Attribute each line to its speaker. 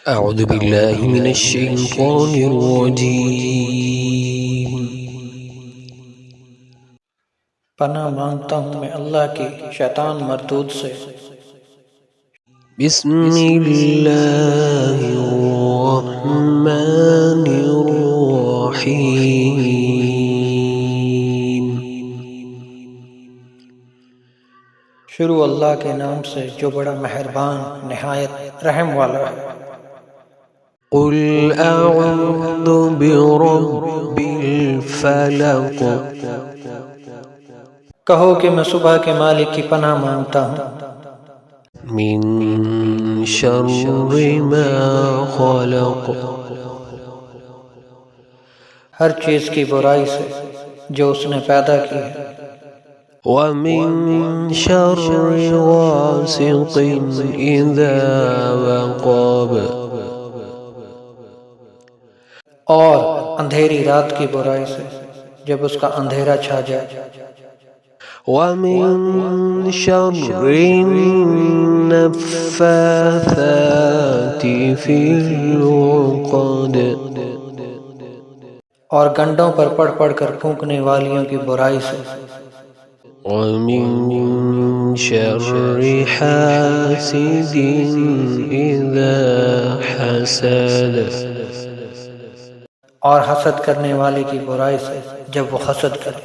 Speaker 1: أعوذ بالله من الشيطان الرجيم
Speaker 2: پناہ مانگتا ہوں میں اللہ کی شیطان مردود سے۔
Speaker 1: بسم الله الرحمن الرحيم
Speaker 2: شروع اللہ کے نام سے جو بڑا مہربان نہایت رحم والا ہے۔
Speaker 1: قل أعوذ برب الفلق
Speaker 2: کہو کہ میں صبح کے مالک کی پناہ مانگتا ہوں،
Speaker 1: من شر ما خلق
Speaker 2: ہر چیز کی برائی سے جو اس نے پیدا کی ہے،
Speaker 1: ومن شر غاسق إذا وقب
Speaker 2: اور اندھیری رات کی برائی سے جب اس کا اندھیرا چھا جائے،
Speaker 1: ومن شر النفاثات في العقد
Speaker 2: اور گنڈوں پر پڑھ پڑھ کر پھونکنے والیوں کی برائی سے،
Speaker 1: ومن شر حاسد إذا حسد
Speaker 2: اور حسد کرنے والے کی برائی سے جب وہ حسد کرے۔